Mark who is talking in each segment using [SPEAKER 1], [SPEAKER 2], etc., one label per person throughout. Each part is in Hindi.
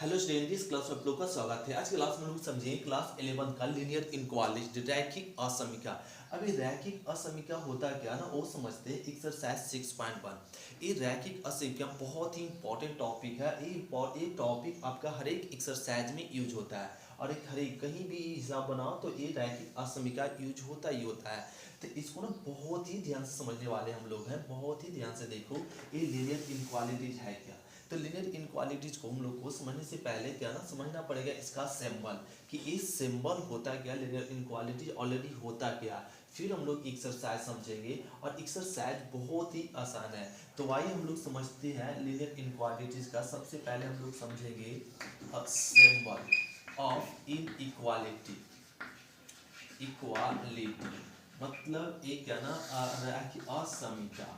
[SPEAKER 1] हेलो स्टूडेंट, इस क्लास में आप लोग का स्वागत है। आज की क्लास में हम लोग समझेंगे क्लास 11 का लीनियर इनक्वालिटी, रैखिक असमीका। अभी रैखिक असमीका होता क्या ना, वो समझते हैं। एक्सरसाइज 6.1। ये रैखिक असमीका बहुत ही इंपॉर्टेंट टॉपिक है। ये टॉपिक आपका हर एक एक्सरसाइज में यूज होता है और एक हर एक कहीं भी हिसाब बनाओ तो ये रैखिक असमीका यूज होता ही होता है। तो इसको ना बहुत ही ध्यान से समझने वाले हम लोग हैं। बहुत ही ध्यान से देखो ये लीनियर इनक्वालिटीज है क्या। तो लीनियर इनक्वालिटीज को हम लोग को समझने से पहले क्या ना समझना पड़ेगा इसका सिंबल, कि इस सिंबल होता क्या, लीनियर इनक्वालिटी ऑलरेडी होता क्या। फिर हम लोग एक्सरसाइज समझेंगे और एक्सरसाइज बहुत ही आसान है। तो आइए हम लोग समझते हैं लीनियर इनक्वालिटीज का। सबसे पहले हम लोग समझेंगे सिंबल ऑफ इनइक्वालिटी। इक्वालिटी मतलब एक क्या ना असमीका।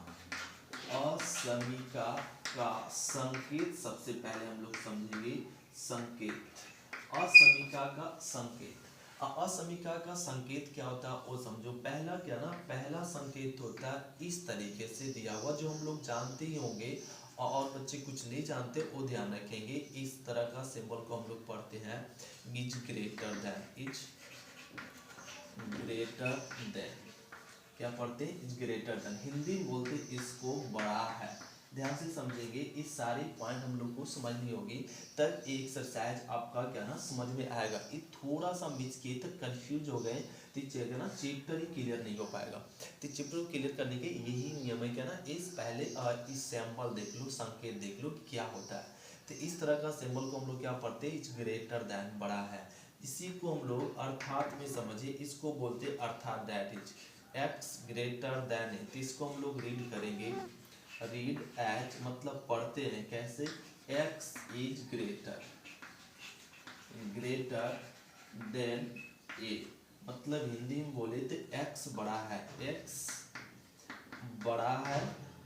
[SPEAKER 1] असमीका का संकेत सबसे पहले हम लोग समझेंगे। संकेत, असमीका का संकेत। असमीका का संकेत क्या होता है वो समझो। पहला क्या ना, पहला संकेत होता है इस तरीके से दिया हुआ, जो हम लोग जानते ही होंगे और बच्चे कुछ नहीं जानते वो ध्यान रखेंगे। इस तरह का सिंबल को हम लोग पढ़ते हैं is greater than. Is greater than क्या पढ़ते हैं, इज ग्रेटर देन। हिंदी में बोलते इसको बड़ा है। ध्यान से समझेंगे, इस सारे पॉइंट हम लोग को समझनी होगी, तब एक्सरसाइज आपका क्या ना समझ में आएगा। ये थोड़ा सा मिस किए तो कंफ्यूज हो गए तो ना चैप्टर ही क्लियर नहीं हो पाएगा। तो चैप्टर को क्लियर करने के यही नियम है क्या ना, इस पहले इस सैंपल देख लो, संकेत देख लो क्या होता है। तो इस तरह का सिंबल को हम लोग क्या पढ़ते हैं, इज ग्रेटर देन, बड़ा है। इसी को हम लोग अर्थात में समझिए, इसको बोलते अर्थात, that is x greater then है। तो इसको हम लोग रीड करेंगे, रीड एच मतलब पढ़ते हैं कैसे, x is greater, greater then a। मतलब हिंदी में बोले तो x बड़ा है, x बड़ा है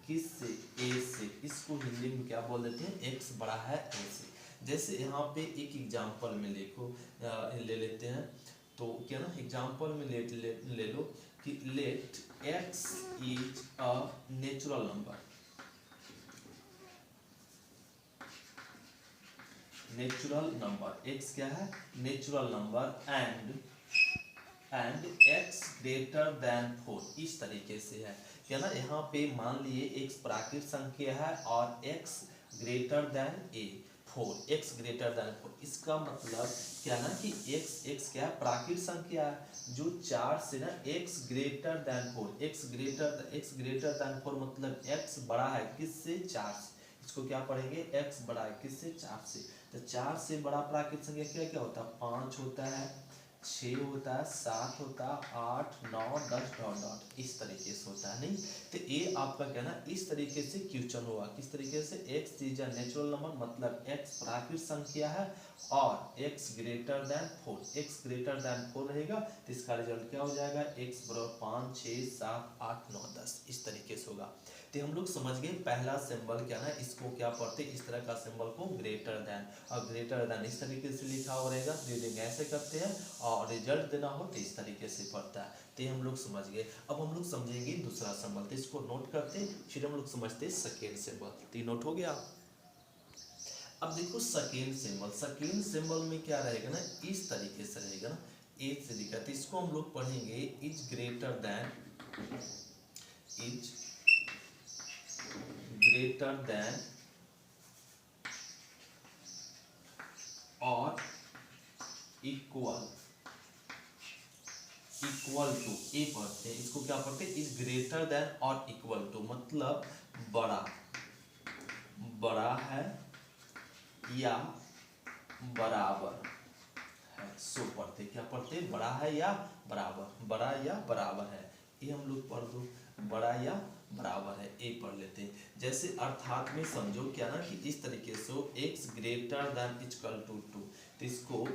[SPEAKER 1] किससे, a से। इसको हिंदी में क्या बोल देते हैं, x बड़ा है a से। जैसे यहाँ पे एक एग्जाम्पल में देखो, ले लेते हैं। तो क्या ना एग्जाम्पल में ले लो कि let x is a natural number. Natural number, x क्या है, natural number, and x greater than 4। इस तरीके से है क्या ना। यहाँ पे मान लिए x प्राकृत संख्या है और x greater then a 4, x greater than 4। इसका मतलब क्या ना कि x क्या है, प्राकृत संख्या है जो 4 से ना x greater than 4, x greater than 4 मतलब x बड़ा है किससे, 4 से। इसको क्या पढ़ेंगे, x बड़ा है किससे, 4 से। तो 4 से बड़ा प्राकृत संख्या क्या क्या होता है, 5 होता है, 6 होता है, 7 होता है, 8 9 10 डॉट डॉट इस तरीके से होता है। नहीं तो ये आपका क्या ना इस तरीके से क्वेश्चन होगा। किस तरीके से, x is a natural number मतलब x प्राकृत संख्या है और x greater than 4, x greater than 4 रहेगा तो इसका रिजल्ट क्या हो जाएगा, x बराबर 5 6 7 8 9 10 इस तरीके से होगा। तो हम लोग समझ गए पहला सिंबल क्या ना, इसको क्या पढ़ते, इस तरह का सिंबल को ग्रेटर देन। और ग्रेटर देन इस तरीके से लिखा हो रहेगा, रीडिंग ऐसे करते हैं और रिजल्ट देना हो तो इस तरीके से पढ़ता है। तो हम लोग समझ गए। अब हम लोग समझेंगे दूसरा सिंबल, तो इसको नोट करते फिर हम लोग समझते सेकेंड सिंबल। तो नोट हो गया। अब देखो सेकेंड सिंबल, सेकेंड सिंबल में क्या रहेगा ना, इस तरीके से रहेगा ना, ए से लिखा। तो इसको हम लोग पढ़ेंगे is greater than, is greater than और इक्वल, इक्वल टू। ए पढ़ते हैं, इसको क्या पढ़ते हैं, इज ग्रेटर देन और इक्वल टू मतलब बड़ा, बड़ा है या बराबर है। सो पढ़ते क्या पढ़ते, बड़ा है या बराबर, बड़ा या बराबर है। ये हम लोग पढ़ दो, बड़ा या बराबर है, ए पढ़ लेते हैं। जैसे अर्थात में समझो क्या ना कि इस तरीके से x greater than equal to 2। तो इसको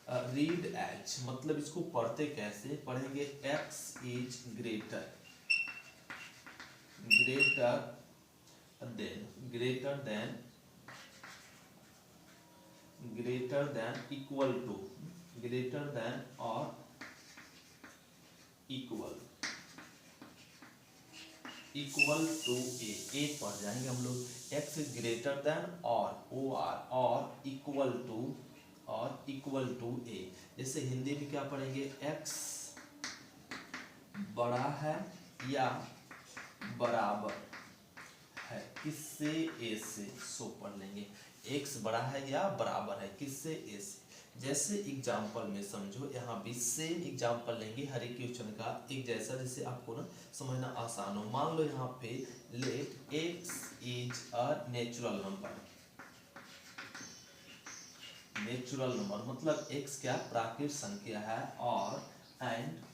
[SPEAKER 1] रीड एच मतलब इसको पढ़ते कैसे, पढ़ेंगे x is greater, greater than equal to, greater than और इक्वल टू ए। पढ़ जाएंगे हम लोग, x ग्रेटर देन और ओ आर और इक्वल टू और इक्वल टू ए। जैसे हिंदी में क्या पढ़ेंगे, x बड़ा है या बराबर है किससे, ए से। सो पढ़ लेंगे x बड़ा है या बराबर है किससे, ए से। जैसे एग्जाम्पल में समझो, यहाँ भी सेम एग्जाम्पल लेंगे हर एक क्वेश्चन का एक जैसा, जिससे आपको ना समझना आसान हो। मान लो यहाँ पे let x is a natural number. Natural number मतलब x क्या प्राकृतिक संख्या है, और and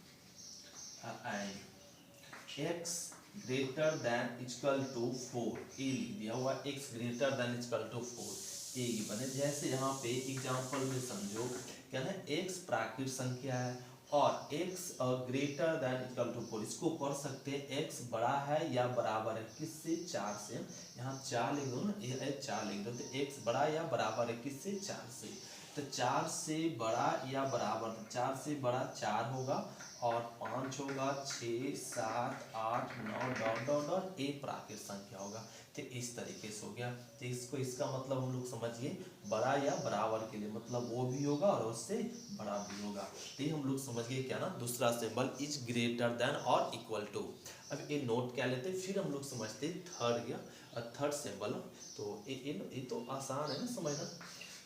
[SPEAKER 1] x greater than equal to 4, ए लिख दिया हुआ, x greater than equal to 4 ए बने। जैसे यहाँ पे एग्जांपल में समझो क्या है, x प्राकृतिक संख्या है और x greater than equal to 4, इसको पढ़ सकते हैं x बड़ा है या बराबर है किससे, 4 से। यहाँ 4 लिख दो ना, ये 4 लिख दो, तो x बड़ा या बराबर है किससे, 4 से। तो 4 से बड़ा या बराबर, 4 से बड़ा 4 होगा और 5 होगा, 6 7 8 9 डॉट डॉट डॉट ए प्राकृतिक संख्या होगा। तो इस तरीके से हो गया। तो इसको इसका मतलब हम लोग समझिए, बड़ा या बराबर के लिए मतलब वो भी होगा और उससे बड़ा भी होगा। तो हम लोग समझ गए क्या ना, दूसरा सिंबल इज ग्रेटर देन और इक्वल टू। अब ये नोट क्या लेते, फिर हम लोग समझते थर्ड सिंबल। तो ये तो आसान है ना समझना।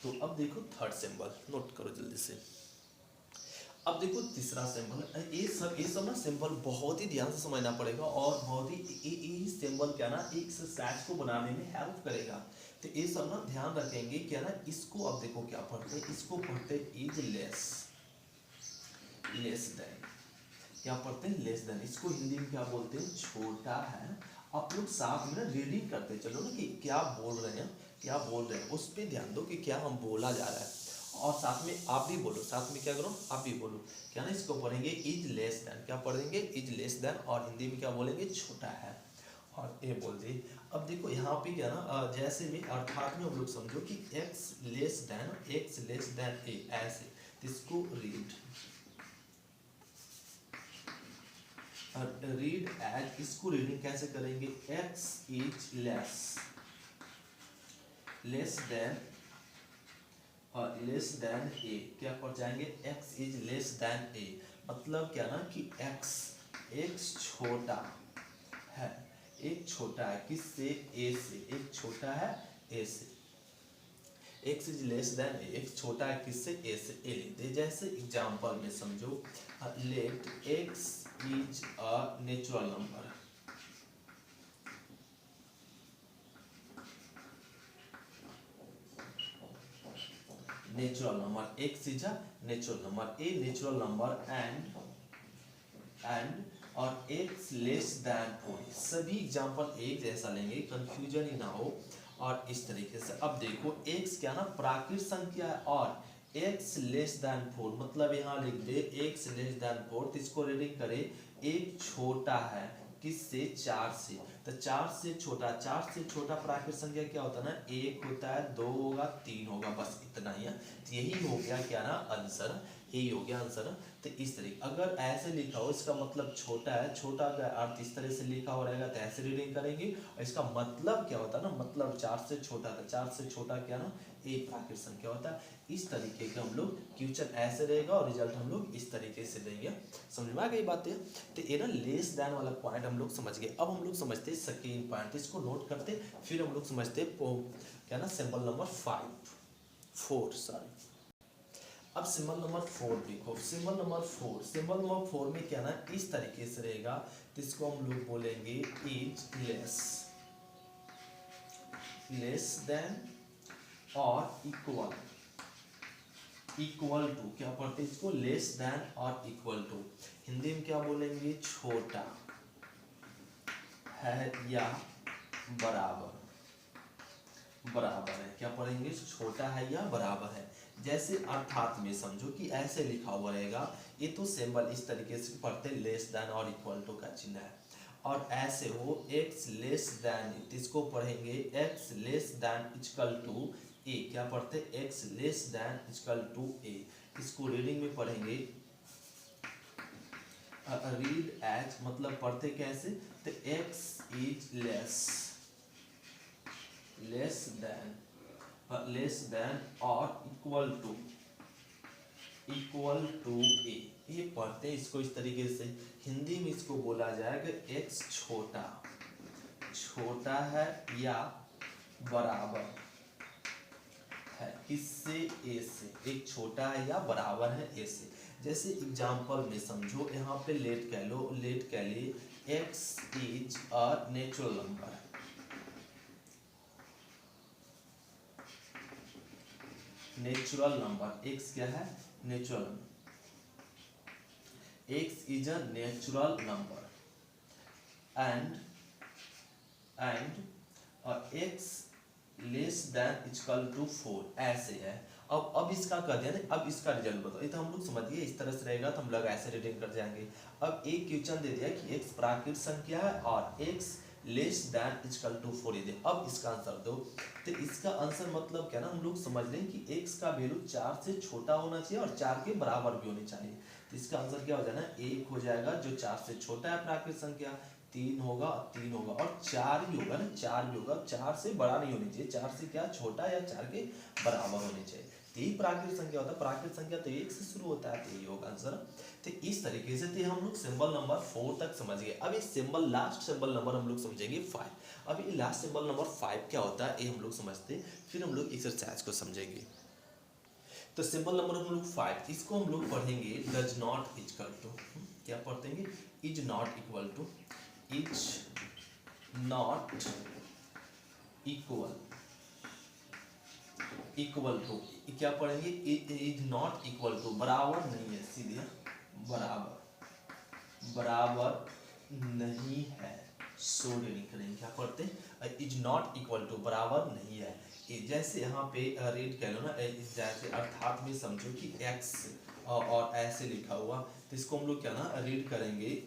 [SPEAKER 1] तो अब देखो थर्ड सिंबल, नोट करो जल्दी से। अब देखो तीसरा सिंबल, ये सब ना सिंबल बहुत ही ध्यान से समझना पड़ेगा और बहुत ही सिंबल क्या ना एक्सरसाइज को बनाने में हेल्प करेगा। तो ये सब ना ध्यान रखेंगे क्या ना। इसको अब देखो क्या पढ़ते हैं, इसको पढ़ते हैं इज लेस देन। क्या पढ़ते हैं, लेस देन। इसको हिंदी में क्या बोलते हैं, छोटा है। आप लोग साथ में ना रीडिंग करते चलो ना कि क्या बोल रहे हैं, क्या बोल रहे हैं, उस पर ध्यान दो कि क्या हम बोला जा रहा है। और साथ में आप भी बोलो, साथ में क्या करो, आप भी बोलो क्या ना। इसको पढ़ेंगे इज लेस देन, क्या पढ़ेंगे, इज लेस देन, और हिंदी में क्या बोलेंगे, छोटा है, और ए बोल दिए। अब देखो यहाँ पे क्या ना, जैसे में अर्थात में हम लोग समझो कि x लेस देन ए, ऐसे। इसको रीड एज, इसको रीडिंग कैसे करेंगे, x इज लेस देन ए, क्या पढ़ जाएंगे, x इज लेस देन ए। मतलब क्या ना कि x छोटा है, एक छोटा है किससे, ए से, एक छोटा है ए से। x इज लेस देन ए, एक छोटा है किससे, ए से, ए लिख दे। जैसे एग्जांपल में समझो, let x is a natural number. Natural number, x is a natural number, a natural number and और x लेस देन 4। सभी एग्जांपल एक जैसा लेंगे, कंफ्यूजन ही ना हो। और इस तरीके से अब देखो x क्या ना प्राकृतिक संख्या है और x लेस देन 4, मतलब यहाँ लिख दे x लेस देन 4। तो इसको रीडिंग करें, एक छोटा है किससे, 4 से। तो 4 से छोटा प्राकृतिक संख्या क्या होता है ना, 1 होता है, 2 होगा, 3 होगा, बस इतना ही है। तो यही हो गया क्या ना आंसर, यही हो गया आंसर। तो इस तरीके अगर ऐसे लिखा हो, इसका मतलब छोटा है, छोटा का अर्थ इस तरह से लिखा हो रहेगा, तो ऐसे रीडिंग करेंगे। और इसका मतलब क्या होता है ना, मतलब 4 से छोटा था, 4 से छोटा क्या ना, ए प्राकृतिक संख्या होता है। इस तरीके का हम लोग क्वेश्चन ऐसे रहेगा और रिजल्ट हम लोग इस तरीके से देंगे। समझ में आ गई बातें। तो ये ना लेस देन वाला पॉइंट हम लोग समझ गए। अब हम लोग समझते हैं सेकेंड पॉइंट, इसको नोट करते, फिर हम लोग समझते क्या ना सिंबल नंबर 4 सॉरी। अब सिंबल नंबर 4 देखो, सिंबल नंबर 4 में क्या ना इस तरीके से रहेगा। तो इसको हम लोग बोलेंगे इज लेस देन और इक्वल टू। क्या पढ़ते हैं इसको, लेस देन और इक्वल टू। हिंदी में क्या बोलेंगे, छोटा है या बराबर है। क्या पढ़ेंगे, छोटा है या बराबर है। जैसे अर्थात में समझो कि ऐसे लिखा हुआ रहेगा, ये तो सिंबल इस तरीके से पढ़ते लेस देन और इक्वल टू का चिन्ह है। और ऐसे हो x लेस देन, इसको पढ़ेंगे x less than equal to A. क्या पढ़ते, x less than equal to A. इसको रीडिंग में पढ़ेंगे रीड एज, मतलब पढ़ते कैसे, तो x is less than less than और इक्वल टू ए, ये पढ़ते हैं इसको इस तरीके से। हिंदी में इसको बोला जाएगा x छोटा है या बराबर है किससे, ए से। एक छोटा है या बराबर है ए से। जैसे एग्जांपल में समझो, यहाँ पे लेट कह लिए x is a natural number. Natural number x क्या है, natural number. x is a natural number and x less than equal to 4, ऐसे है। अब इसका कर दिया ना, अब इसका रिजल्ट बताओ। ये तो हम लोग समझ गए, इस तरह से रहेगा तो हम लोग ऐसे रिटर्न कर जाएंगे। अब एक क्वेश्चन दे दिया कि x प्राकृत संख्या है और x less than equal to 4 दे। अब इसका आंसर दो। तो इसका आंसर मतलब क्या ना, हम लोग समझ लें कि x का वैल्यू 4 से छोटा होना चाहिए और 4 के बराबर भी होनी चाहिए। तो इसका आंसर क्या हो जाएगा, 1 हो जाएगा जो 4 से छोटा है प्राकृत संख्या, 3 होगा और 4 भी होगा ना, 4 भी होगा। 4 से बड़ा नहीं होनी चाहिए, 4 से क्या छोटा या 4 के बराबर होनी चाहिए। तो यही प्राकृत संख्या होता है। प्राकृत संख्या तो 1 से शुरू होता है, तो यही होगा आंसर। तो इस तरीके से हम लोग सिंबल नंबर 4 तक समझ गए। अब ये सिंबल, लास्ट सिंबल नंबर हम लोग समझेंगे 5। अब ये लास्ट सिंबल नंबर 5 क्या होता है ये हम लोग समझते, फिर हम लोग एक्सरसाइज को समझेंगे। तो सिंबल नंबर हम लोग 5, इसको हम लोग पढ़ेंगे डज नॉट इक्वल टू। क्या पढ़ेंगे, is not equal to, is not equal to. क्या पढ़ेंगे, इज नॉट इक्वल टू, बराबर नहीं है, सीधे बराबर नहीं है, सोरे नहीं करेंगे। क्या पढ़ते हैं, इज नॉट इक्वल टू, बराबर नहीं है। जैसे यहाँ पे रीड कह लो ना, जैसे अर्थात में समझो कि x और ऐसे लिखा हुआ, तो इसको हम लोग क्या ना रीड करेंगे,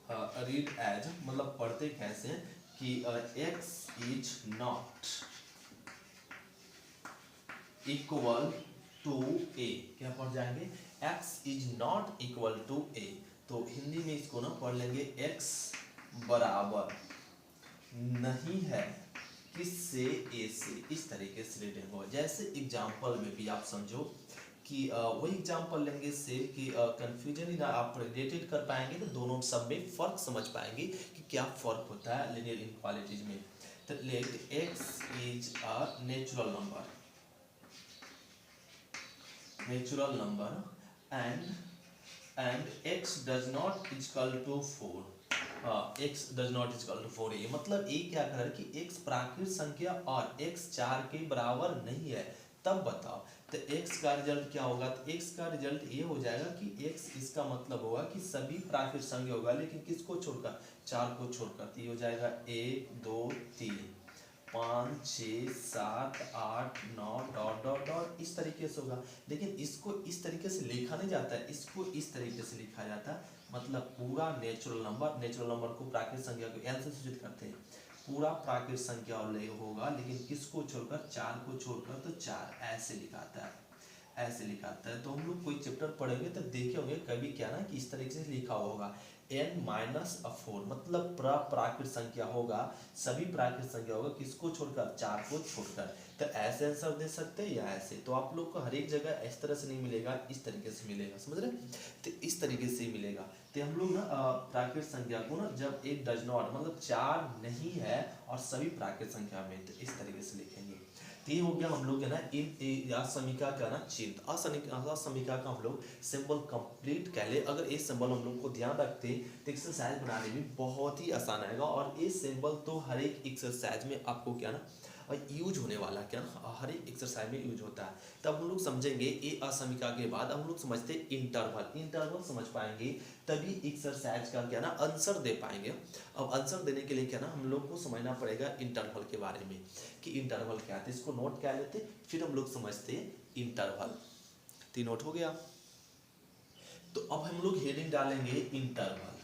[SPEAKER 1] रीड एज, मतलब पढ़ते कैसे कि x is not equal to A. क्या पढ़ जाएंगे, x is not equal to A. तो हिंदी में इसको ना पढ़ लेंगे, x बराबर नहीं है किससे, ए से। इस तरीके से रीडिंग होगा। जैसे एग्जाम्पल में भी आप समझो कि वही एग्जाम्पल लेंगे से कि कंफ्यूजन ही ना आप रिलेटेड कर पाएंगे, तो दोनों सब में फर्क समझ पाएंगे कि क्या फर्क होता है लिनियर इनक्वालिटीज में। तो let x is a natural number and x does not equal to 4, x does not equal to 4। ये मतलब ये क्या कर रहा है कि x प्राकृत संख्या और x 4 के बराबर नहीं है, तब बताओ। तो x का रिजल्ट क्या होगा, तो x का रिजल्ट ये हो जाएगा कि x, इसका मतलब होगा कि सभी प्राकृत संख्या होगा, लेकिन किसको छोड़कर, 4 को छोड़कर। तो ये हो जाएगा 1 2 3 5 6 7 8 9 डॉट डॉट डॉट, इस तरीके से होगा। लेकिन इसको इस तरीके से लिखा नहीं जाता है, इसको इस तरीके से लिखा जाता है। मतलब पूरा नेचुरल नंबर को प्राकृत संख्या को एल से सूचित करते हैं। पूरा प्राकृत संख्या और होगा, लेकिन किसको छोड़कर, 4 को छोड़कर, तो 4 ऐसे लिखाता है। तो हम लोग कोई चैप्टर पढ़ेंगे तो देखे होंगे कभी क्या ना कि इस तरीके से लिखा होगा n-4, मतलब प्राकृत संख्या होगा, सभी प्राकृत संख्या होगा, किसको छोड़कर, 4 को छोड़कर। तो ऐसे आंसर दे सकते हैं या ऐसे। तो आप लोग को हर एक जगह इस तरह से नहीं मिलेगा, इस तरीके से मिलेगा, समझ रहे। तो इस तरीके से मिलेगा। तो हम लोग ना प्राकृत संख्या को ना, जब एक डज नॉट मतलब 4 नहीं है और सभी प्राकृत संख्या में, तो इस तरीके से लिखेंगे। तो ये हो गया हम लोग है ना इन असमीका का ना चिन्ह, असमीका का हम लोग सिंबल कंप्लीट कह ले। अगर ये सिंबल हम लोग को ध्यान रखते तो एक्सरसाइज बनाने में बहुत ही आसान आएगा। और ये सिंबल तो हर एक एक्सरसाइज में आपको क्या ना यूज होने वाला, क्या ना हर एक एक्सरसाइज में यूज होता है। तब हम लोग समझेंगे ये असमीका के बाद हम लोग समझते इंटरवल समझ पाएंगे, तभी एक्सरसाइज का क्या ना आंसर दे पाएंगे। अब आंसर देने के लिए क्या ना हम लोग को समझना पड़ेगा इंटरवल के बारे में कि इंटरवल क्या है। इसको नोट क्या लेते, फिर हम लोग समझते इंटरवल। तो नोट हो गया। तो अब हम लोग हेडिंग डालेंगे इंटरवल,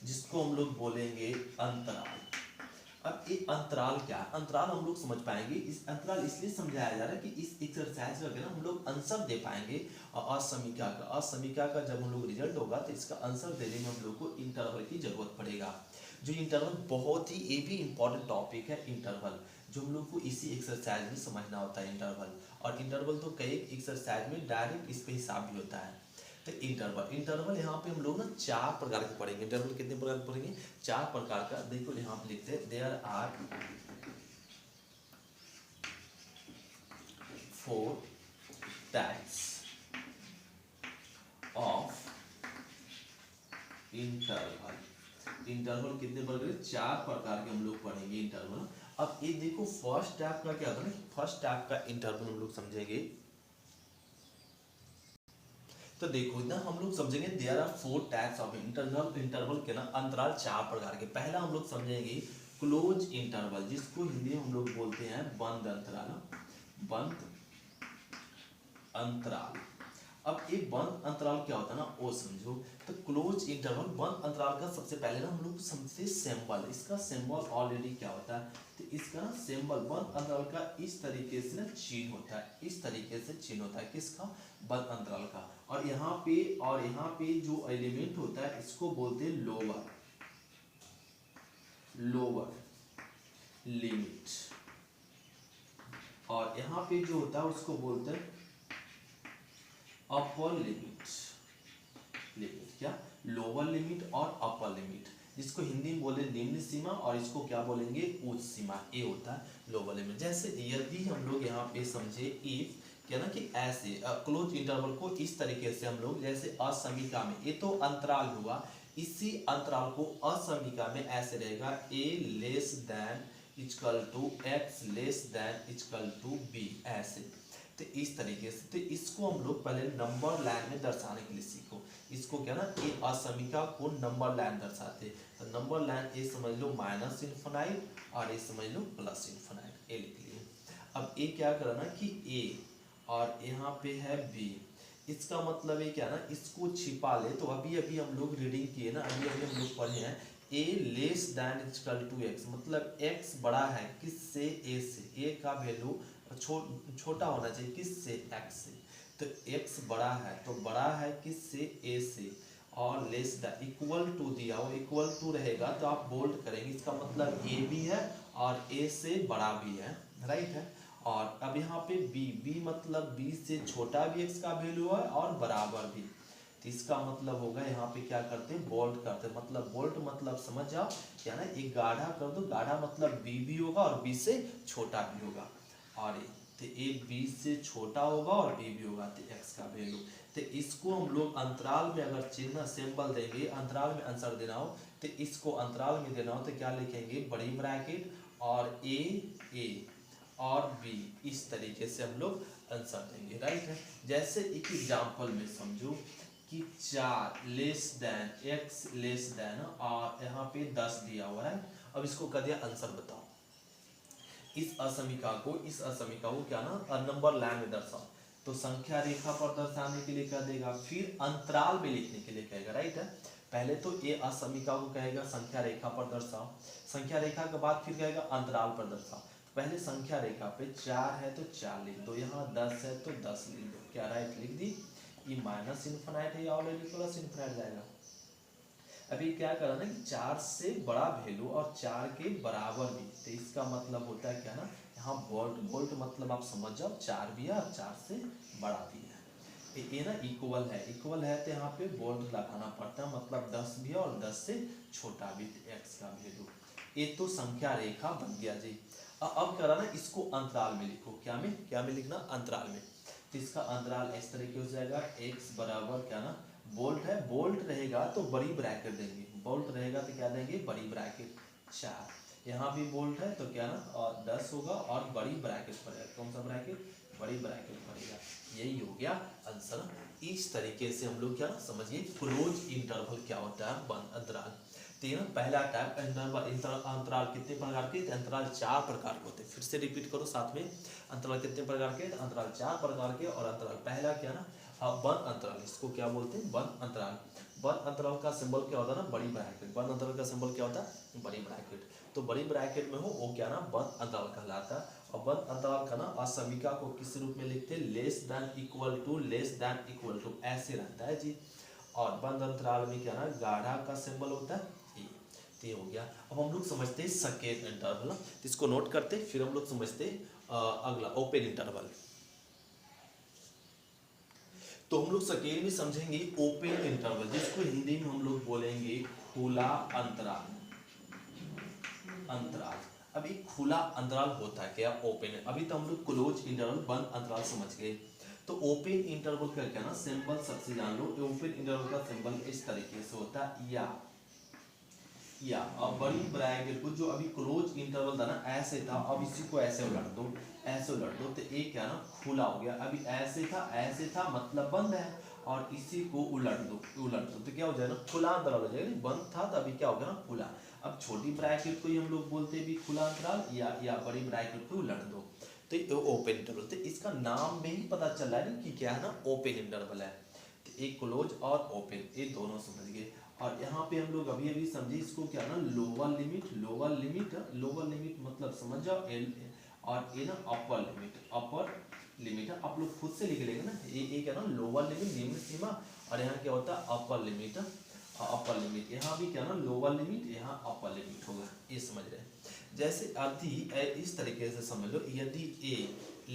[SPEAKER 1] जिसको हम लोग बोलेंगे अंतराल। अब ये अंतराल क्या है, अंतराल हम लोग समझ पाएंगे। इस अंतराल इसलिए समझाया जा रहा है कि इस एक्सरसाइज में हम लोग आंसर दे पाएंगे असमीका का जब हम लोग रिजल्ट होगा तो इसका आंसर देने में हम लोग को इंटरवल की जरूरत पड़ेगा। जो इंटरवल बहुत ही ये भी इंपॉर्टेंट टॉपिक है इंटरवल, जो हम लोग को इसी एक्सरसाइज में समझना होता है इंटरवल। और इंटरवल तो कई एक्सरसाइज में डायरेक्ट इस पे हिसाब भी होता है। तो इंटरवल इंटरवल यहाँ पे हम लोग ना 4 प्रकार के पढ़ेंगे। इंटरवल कितने प्रकार के पढ़ेंगे? 4 प्रकार का। देखो यहाँ पे लिखते हैं there are 4 types of interval. Interval कितने प्रकार के? 4 प्रकार के हम लोग पढ़ेंगे इंटरवल। अब ये देखो फर्स्ट टाइप का क्या होता है ना, फर्स्ट टाइप का इंटरवल हम लोग समझेंगे। तो देखो ना हम लोग समझेंगे there are 4 types of interval. Interval के ना अंतराल 4 प्रकार के। पहला हम लोग समझेंगे क्लोज इंटरवल, जिसको हिंदी में हम लोग बोलते हैं बंद अंतराल। बंद अंतराल। अब ये बंद अंतराल क्या होता है ना वो समझो। तो क्लोज इंटरवल बंद अंतराल का सबसे पहले ना हम लोग समझते सिंबल। इसका सिंबल ऑलरेडी क्या होता है, तो इसका ना सिंबल बंद अंतराल का इस तरीके से ना चिन्ह होता है। इस तरीके से चिन्ह होता है किसका? बंद अंतराल का। और यहाँ पे जो एलिमेंट होता है इसको बोलते हैं लोअर लिमिट। और यहाँ पे जो होता है उसको बोलते हैं अपर लिमिट। क्या? लोअर लिमिट और अपर लिमिट, जिसको हिंदी में बोले निम्न सीमा, और इसको क्या बोलेंगे? उच्च सीमा। ये होता है लोअर लिमिट। जैसे यदि हम लोग यहाँ पे समझे इफ क्या ना कि ऐसे क्लोज इंटरवल को इस तरीके से हम लोग जैसे असमीका में, ये तो अंतराल हुआ, इसी अंतराल को असमीका में ऐसे रहेगा a less than equal to x less than equal to b, ऐसे। तो इस तरीके से तो इसको हम लोग पहले नंबर लाइन में दर्शाने के लिए सीखो। इसको क्या ना ये असमीका को नंबर लाइन दर्शाते। तो नंबर लाइन ये समझ लो माइनस इनफिनाइट और ये समझ लो प्लस इनफिनाइट, ये लिख लिए। अब ये क्या करना कि a और यहाँ पे है b, इसका मतलब ये क्या ना इसको छिपा ले। तो अभी अभी हम लोग रीडिंग किए ना, अभी अभी हम लोग पढ़े हैं a less than equal to x, मतलब x बड़ा है किससे? a से। a का वैल्यू छोटा होना चाहिए किससे? x से। तो x बड़ा है तो बड़ा है किससे? a से। और लेस दैन इक्वल टू दिया हो, इक्वल टू रहेगा तो आप बोल्ड करेंगे, इसका मतलब a भी है और a से बड़ा भी है, राइट है। और अब यहाँ पे b मतलब b से छोटा भी x का वैल्यू है और बराबर भी। तो इसका मतलब होगा यहाँ पे क्या करते हैं? बोल्ड करते हैं। मतलब बोल्ड मतलब समझ जाओ क्या ना, एक गाढ़ा कर दो। गाढ़ा मतलब b भी होगा और b से छोटा भी होगा। और तो a b से छोटा होगा और b भी होगा, तो x का वैल्यू। तो इसको हम लोग अंतराल में अगर चिन्ह सिंबल देंगे, अंतराल में आंसर देना हो तो इसको अंतराल में देना हो तो क्या लिखेंगे? बड़ी ब्रैकेट और a और b, इस तरीके से हम लोग आंसर देंगे, राइट है। जैसे एक एग्जांपल में समझो कि 4 less than x less than, और यहाँ पे 10 दिया हुआ है। अब इसको कह दिया आंसर बताओ। इस असमीका को क्या ना नंबर लाइन में दर्शाओ। तो संख्या रेखा पर दर्शाने के लिए क्या देगा? फिर अंतराल में लिखने के लिए कहेगा, राइट है। पहले तो ये असमीका को कहेगा संख्या रेखा पर दर्शाओ, संख्या रेखा के बाद फिर कहेगा अंतराल पर दर्शाओ। पहले संख्या रेखा पे 4 है तो 4 लिख दो, यहाँ 10 है तो 10 लिख दो, क्या राइट लिख दी। ये माइनस इनफिनाइट है, ऑलरेडी प्लस इनफिनाइट जाएगा। अभी क्या करा ना कि 4 से बड़ा वैल्यू और 4 के बराबर भी, तो इसका मतलब होता है क्या ना, यहाँ वोल्ट मतलब आप समझ जाओ 4 भी है और 4 से बड़ा भी है। ये ना इक्वल है तो यहाँ पे वोल्ट लगाना पड़ता है, मतलब 10 भी है और 10 से छोटा भी x का वैल्यू। ये तो संख्या रेखा बन गया जी। अब करा ना इसको अंतराल में लिखो। क्या में लिखना? अंतराल में। तो इसका अंतराल इस तरीके हो जाएगा x बराबर क्या ना, बोल्ट है, बोल्ट रहेगा तो बड़ी ब्रैकेट देंगे, बोल्ट रहेगा तो क्या देंगे? बड़ी ब्रैकेट 4। यहाँ भी बोल्ट है तो क्या ना और 10 होगा और बड़ी ब्रैकेट पड़ेगा। कौन सा ब्रैकेट? बड़ी ब्रैकेट पड़ेगा। यही हो गया आंसर। इस तरीके से हम लोग क्या ना समझिए क्लोज इंटरवल क्या होता है, बंद अंतराल। तो ना पहला टाइप अंतराल कितने प्रकार के? अंतराल 4 प्रकार के होते हैं। फिर से रिपीट करो साथ में, अंतराल कितने प्रकार के? अंतराल 4 प्रकार के। और अंतराल पहला क्या ना बंद अंतराल, इसको क्या बोलते हैं? बंद अंतराल। बंद अंतराल का सिंबल क्या होता है ना? बड़ी ब्रैकेट। बंद अंतराल का सिंबल क्या होता है? बड़ी ब्रैकेट। तो बड़ी ब्रैकेट में हो वो क्या ना बंद अंतराल कहलाता है। और बंद अंतराल का ना असमीका को किस रूप में लिखते हैं? लेस देन इक्वल टू ऐसे रहता है जी। और बंद अंतराल में क्या ना गाढ़ा का सिंबल होता है ये। तो ये हो गया। अब हम लोग समझते हैं सेकेंड इंटरवल, तो इसको नोट करते फिर हम लोग समझते अगला ओपन इंटरवल। तो हम लोग सेकेंड में समझेंगे ओपन इंटरवल, जिसको हिंदी में हम लोग बोलेंगे खुला अंतराल। अंतराल, अब एक खुला अंतराल होता है क्या, ओपन। अभी तो हम लोग क्लोज इंटरवल बंद अंतराल समझ गए। तो ओपन इंटरवल का क्या ना सिंबल सबसे जान लो। ओपन इंटरवल का सिंबल इस तरीके से होता है या अब बड़ी ब्रैकेट को, जो अभी क्लोज इंटरवल था ना ऐसे था, अब इसी को ऐसे उलट दो, ऐसे उलट दो, तो एक क्या ना खुला हो गया। अभी ऐसे था मतलब बंद है, और इसी को उलट दो तो क्या हो जाएगा ना खुला अंतराल हो जाएगा। बंद था तो अभी क्या हो गया ना खुला। अब छोटी ब्रैकेट को ही हम लोग बोलते भी खुला अंतराल, या बड़ी ब्रैकेट को उलट दो तो ये ओपन इंटरवल। तो इसका नाम में ही पता चल रहा है ना कि क्या है ना ओपन इंटरवल है। तो एक क्लोज और ओपन ये दोनों समझ गए। और यहाँ पे हम लोग अभी समझे इसको क्या ना लोअर लिमिट मतलब समझ जाओ एल, और ये ना अपर लिमिट है। आप लोग खुद से लिख लेंगे ना, ये क्या ना लोअर लिमिट निम्न सीमा, और यहाँ क्या होता है अपर लिमिट। यहाँ भी क्या ना लोअर लिमिट, यहाँ अपर लिमिट होगा, ये समझ रहे हैं। जैसे यदि इस तरीके से समझ लो, यदि a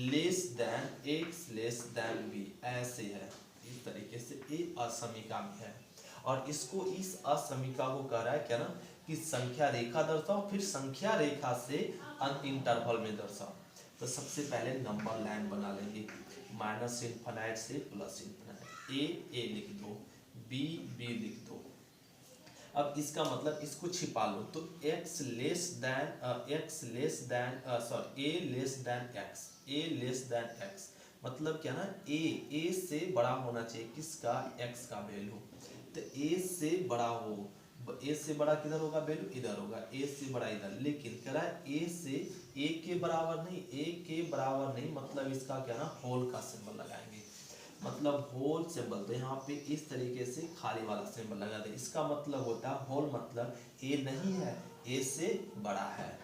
[SPEAKER 1] less than x less then b ऐसे है, इस तरीके से a असमीका में है, और इसको इस असमीका को कह रहा है क्या ना कि संख्या रेखा दर्शाओ, फिर संख्या रेखा से इंटरवल में दर्शाओ। तो सबसे पहले नंबर लाइन बना लेंगे, माइनस इनफिनिट से प्लस इनफिनिट। ए लिख दो, बी लिख दो। अब इसका मतलब इसको छिपा लो, तो a लेस देन x, मतलब क्या ना a से बड़ा होना चाहिए किसका, x का वैल्यू। तो a से बड़ा हो, a से बड़ा किधर होगा वैल्यू, इधर होगा, a से बड़ा इधर। लेकिन कह रहा है a से a के बराबर नहीं, मतलब इसका क्या ना होल का सिंबल लगाएंगे, मतलब होल सिंबल। तो यहाँ पे इस तरीके से खाली वाला सिंबल लगा दे, इसका मतलब होता है होल मतलब a नहीं है, a से बड़ा है।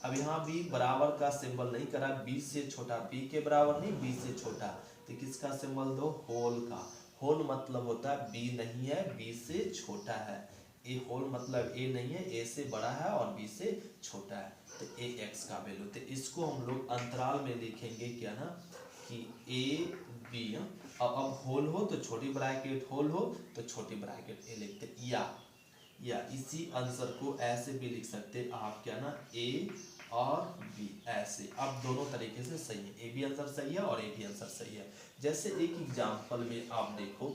[SPEAKER 1] अब यहाँ भी बराबर का सिंबल नहीं करा, b से छोटा, b के बराबर नहीं, b से छोटा, तो किसका सिंबल दो, होल का। होल मतलब होता है b नहीं है, b से छोटा है। ए होल मतलब a नहीं है, a से बड़ा है और b से छोटा है, तो a x का वैल्यू। तो इसको हम लोग अंतराल में लिखेंगे क्या ना कि a b। अब होल हो तो छोटी ब्रैकेट, होल हो तो छोटी ब्रैकेट ए लिखते, या इसी आंसर को ऐसे भी लिख सकते आप क्या ना ए और बी ऐसे। अब दोनों तरीके से सही है, ए भी आंसर सही है और ए भी आंसर सही है। जैसे एक एग्जांपल में आप देखो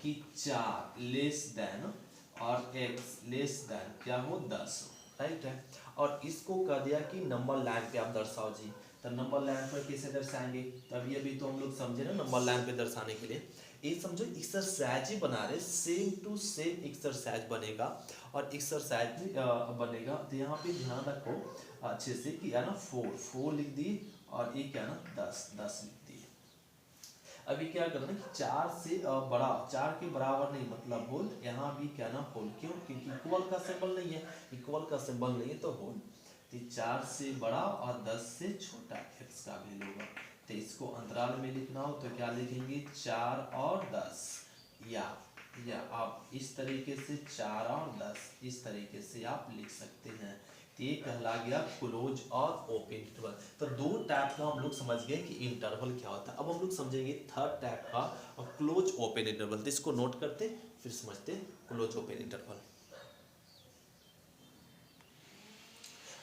[SPEAKER 1] कि 4 लेस देन और x लेस देन क्या हो 10, राइट है। और इसको कह दिया कि नंबर लाइन पे आप दर्शाओ जी, तो नंबर लाइन पर कैसे दर्शाएंगे, तभी अभी तो हम लोग समझे ना नंबर लाइन पे दर्शाने के लिए। ये समझो एक्सरसाइज ही बना रहे, सेम टू सेम एक्सरसाइज बनेगा, और एक्सरसाइज में बनेगा। तो यहाँ पे ध्यान रखो अच्छे से कि है ना 4 लिख दिए, और ये क्या ना 10 लिख दिए। अभी क्या करना कि 4 से बड़ा, 4 के बराबर नहीं मतलब होल, यहाँ भी क्या ना होल, क्यों, क्योंकि इक्वल का सिंबल नहीं है, इक्वल का सिंबल नहीं है तो होल। तो 4 से बड़ा और 10 से छोटा x का वैल्यू होगा। तो इसको अंतराल में लिखना हो तो क्या लिखेंगे 4 और 10, या आप इस तरीके से 4 और 10 इस तरीके से आप लिख सकते हैं। तो ये कहला गया क्लोज और ओपन इंटरवल। तो दो टाइप का हम लोग समझ गए कि इंटरवल क्या होता है। अब हम लोग समझेंगे थर्ड टाइप का और क्लोज ओपन इंटरवल। तो इसको नोट करते फिर समझते क्लोज ओपन इंटरवल।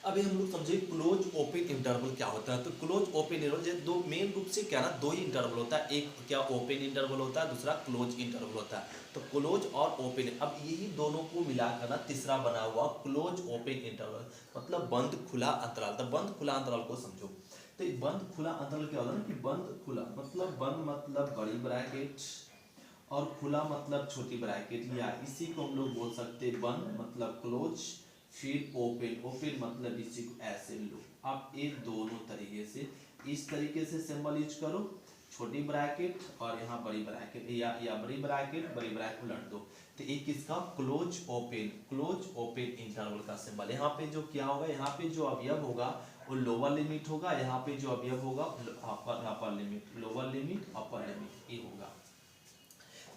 [SPEAKER 1] अभी हम लोग समझे क्लोज ओपन इंटरवल क्या होता है। तो क्लोज ओपन इंटरवल दो मेन रूप से क्या ना दो ही इंटरवल होता है, एक क्या ओपन इंटरवल होता है, दूसरा क्लोज इंटरवल होता है। तो क्लोज और ओपन, अब यही दोनों को मिलाकर ना तीसरा बना हुआ क्लोज ओपन इंटरवल, मतलब बंद खुला अंतराल। तो बंद खुला अंतराल को समझो, तो बंद खुला अंतराल क्या होता है ना कि बंद खुला मतलब बंद मतलब बड़ी ब्रैकेट और खुला मतलब छोटी ब्रैकेट, या इसी को हम लोग बोल सकते हैं बंद मतलब क्लोज, फिर ओपन मतलब इसी को ऐसे लो। आप ये दोनों तरीके से इस तरीके से सिंबल यूज करो, छोटी ब्रैकेट और यहाँ बड़ी ब्रैकेट, या बड़ी ब्रैकेट उलट दो। तो एक किसका क्लोज ओपन इंटरवल का सिंबल। यहाँ पे जो क्या होगा, यहाँ पे जो अवयव होगा वो लोअर लिमिट होगा, यहाँ पे जो अवयव होगा upper limit, lower limit upper limit ये होगा।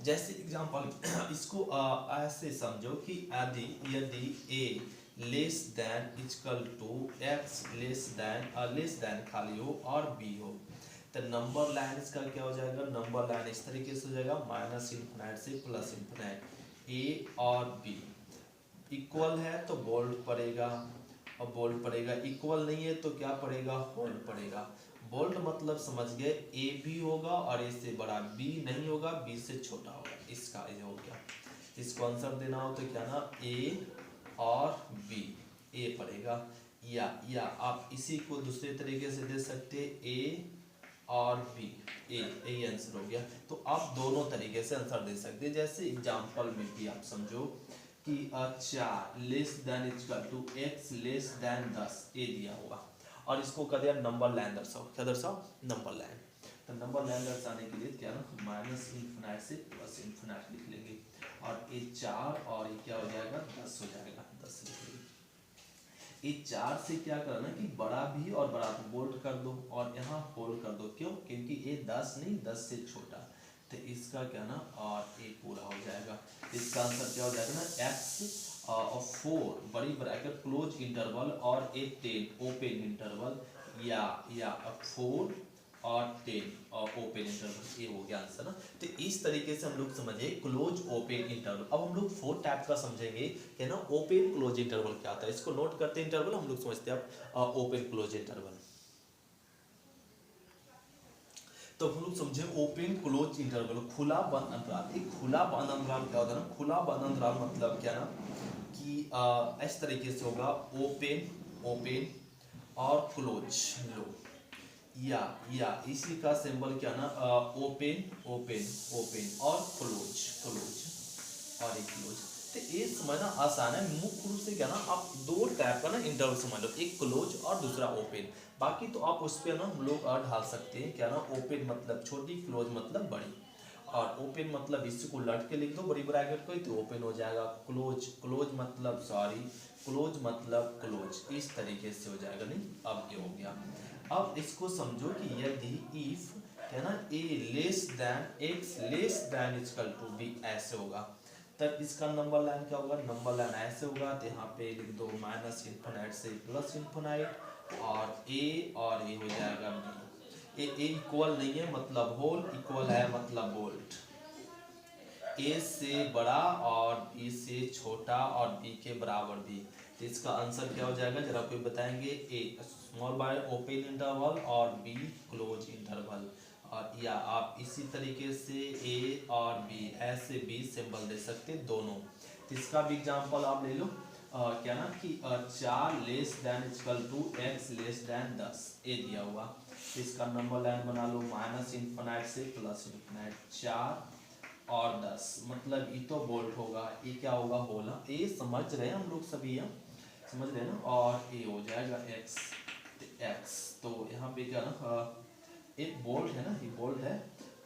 [SPEAKER 1] जैसे एग्जांपल इसको ऐसे समझो कि यदि यदि a less than equal to x less than खाली हो और b हो, तो नंबर लाइन इसका क्या हो जाएगा, नंबर लाइन इस तरीके से हो जाएगा माइनस इन्फिनाइट से प्लस इन्फिनाइट, a और b इक्वल है तो बोल्ड पड़ेगा, और बोल्ड पड़ेगा, इक्वल नहीं है तो क्या पड़ेगा, होल्ड पड़ेगा। बोल्ड मतलब समझ गए ए भी होगा और ए से बड़ा, बी नहीं होगा, बी से छोटा होगा, इसका ये हो गया। इसको आंसर देना हो तो क्या ना, ए और बी, ए पड़ेगा, या आप इसी को दूसरे तरीके से दे सकते, ए और बी, ए आंसर हो गया। तो आप दोनों तरीके से आंसर दे सकते हैं। जैसे एग्जांपल में भी आप समझो कि 4 less than equal to x less than 10, ए दिया हुआ और इसको कर दिया नंबर लाइन दर्शाओ, क्या दर्शाओ, नंबर लाइन। तो नंबर लाइन दर्शाने के लिए क्या ना, माइनस इन्फिनाइट से प्लस इन्फिनाइट लिख लेंगे, और ये 4 और ये क्या हो जाएगा, 10 हो जाएगा, 10 लिख लेंगे। ये 4 से क्या करना कि बड़ा भी और बड़ा तो बोल्ड कर दो और यहाँ होल्ड कर दो, क्यों, क्योंकि ये 10 नहीं, 10 से छोटा, तो इसका क्या ना, और ये पूरा हो जाएगा। इसका आंसर क्या हो जाएगा ना, x और 4 बड़ी ब्रैकेट क्लोज इंटरवल और 10 ओपन इंटरवल, या 4 और 10 और ओपन इंटरवल, ये हो गया आंसर ना। तो इस तरीके से हम लोग समझे क्लोज ओपन इंटरवल। अब हम लोग 4 टाइप का समझेंगे कि ना, ओपन क्लोज इंटरवल क्या होता है, इसको नोट करते हैं। इंटरवल हम लोग समझते हैं अब ओपन क्लोज इंटरवल। तो हम लोग समझे ओपन क्लोज इंटरवल, खुला बंद अंतराल। एक खुला बंद अंतराल क्या होता है ना, खुला बंद अंतराल मतलब क्या ना कि इस तरीके से होगा, ओपन और क्लोज लो, या इसी का सिंबल क्या ना, ओपन और क्लोज और एक क्लोज। तो ये समझना आसान है। मुख्य रूप से क्या ना, आप दो टाइप का ना इंटरवल समझ लो, एक क्लोज और दूसरा ओपन। बाकी तो आप उस पर ना हम लोग ढाल सकते हैं क्या ना, ओपन मतलब छोटी, क्लोज मतलब बड़ी, और ओपन मतलब इसको लट के लिख दो बड़ी ब्रैकेट को, तो ओपन हो जाएगा। क्लोज मतलब क्लोज, इस तरीके से हो जाएगा। नहीं, अब ये हो गया। अब इसको समझो कि यदि इफ है ना, a less than x less than equal to b, ऐसे होगा, तब इसका नंबर लाइन क्या होगा, नंबर लाइन ऐसे होगा। तो यहाँ पे लिख दो माइनस इन्फिनाइट से प्लस इन्फिनाइट, और a हो जाएगा b। ए इक्वल नहीं है मतलब होल, इक्वल है मतलब बोल्ट। a से बड़ा और b से छोटा और b के बराबर b, तो इसका आंसर क्या हो जाएगा, जरा कोई बताएंगे। a small bye open interval और b क्लोज इंटरवल, और या आप इसी तरीके से a और b ऐसे b सिंबल दे सकते दोनों। तो इसका भी एग्जांपल आप ले लो, क्या ना कि 4 less than equal to x less than 10, ए दिया हुआ। तो इसका नंबर लाइन बना लो माइनस इन्फिनाइट से प्लस इन्फिनाइट, 4 और 10 मतलब ये तो बोल्ट होगा, ये क्या होगा, होल। ये समझ रहे हैं हम लोग सभी, यहाँ समझ रहे हैं ना। और ये हो जाएगा x, तो यहाँ पे क्या ना, एक बोल्ट है ना, ये बोल्ट है,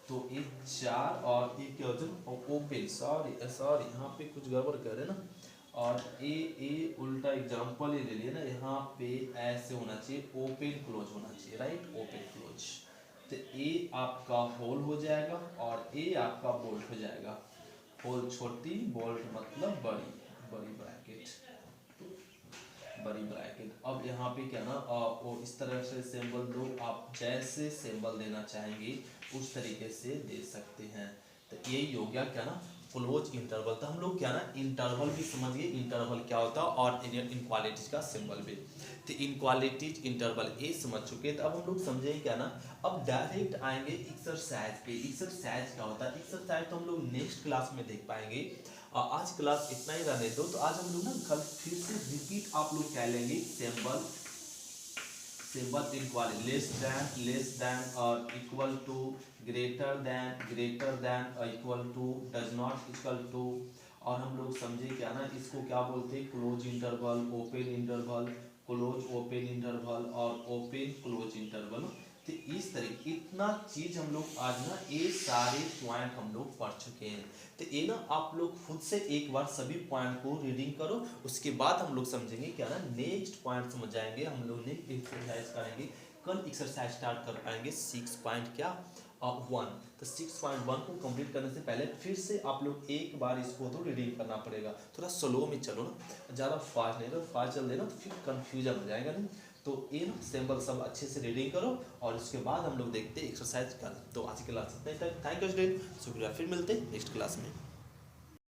[SPEAKER 1] तो ये 4 और ये क्या होता है, ओपन, सॉरी यहाँ पे कुछ गड़बड़ कर रहे हैं ना, और ए उल्टा एग्जांपल ही ले लिया ना, यहाँ पे ऐसे होना चाहिए, ओपन क्लोज होना चाहिए, राइट, ओपन क्लोज। तो ए आपका होल हो जाएगा और ए आपका बोल्ट हो जाएगा। होल छोटी, बोल्ट मतलब बड़ी ब्रैकेट। अब यहाँ पे क्या ना, वो इस तरह से सिंबल दो, आप जैसे सिंबल देना चाहेंगे उस तरीके से दे सकते हैं। तो यही हो गया क्या ना, क्लोज इंटरवल। तो हम लोग क्या ना, इंटरवल भी समझ गए, इंटरवल क्या होता है, और इनक्वालिटीज का सिंबल भी। तो इनक्वालिटीज इंटरवल ये समझ चुके, तो अब हम लोग समझेंगे क्या ना, अब डायरेक्ट आएंगे एक्सरसाइज पे। एक्सरसाइज क्या होता है, एक्सरसाइज तो हम लोग नेक्स्ट क्लास में देख पाएंगे, और आज क्लास इतना ही रहने दो। तो आज हम लोग ना कल फिर से रिपीट आप लोग कह लेंगे सिंबल इक्वालिटी, लेस देन और equal to, greater than equal to, does not equal to. और हम लोग समझे क्या ना, इसको क्या बोलते हैं, close interval, open interval, close open interval और ओपन क्लोज इंटरवल। तो इस तरीके इतना चीज हम लोग आज ना ये सारे पॉइंट हम लोग पढ़ चुके हैं। तो ये ना आप लोग खुद से एक बार सभी पॉइंट को रीडिंग करो, उसके बाद हम लोग समझेंगे क्या ना, नेक्स्ट पॉइंट समझ जाएंगे। हम लोग नेक्स्ट एक्सरसाइज करेंगे, कल एक्सरसाइज स्टार्ट कर पाएंगे 6 पॉइंट क्या, 1। तो 6.1 को कंप्लीट करने से पहले फिर से आप लोग एक बार इसको तो रीडिंग करना पड़ेगा। थोड़ा स्लो में चलो ना, ज़्यादा फास्ट नहीं, तो फास्ट चल देना तो फिर कन्फ्यूजन हो जाएगा नहीं। तो ये ना सिंबल सब अच्छे से रीडिंग करो और उसके बाद हम लोग देखते हैं एक्सरसाइज कल। तो आज की क्लास इतना ही, थैंक यू स्टूडेंट, शुक्रिया, फिर मिलते हैं नेक्स्ट क्लास में।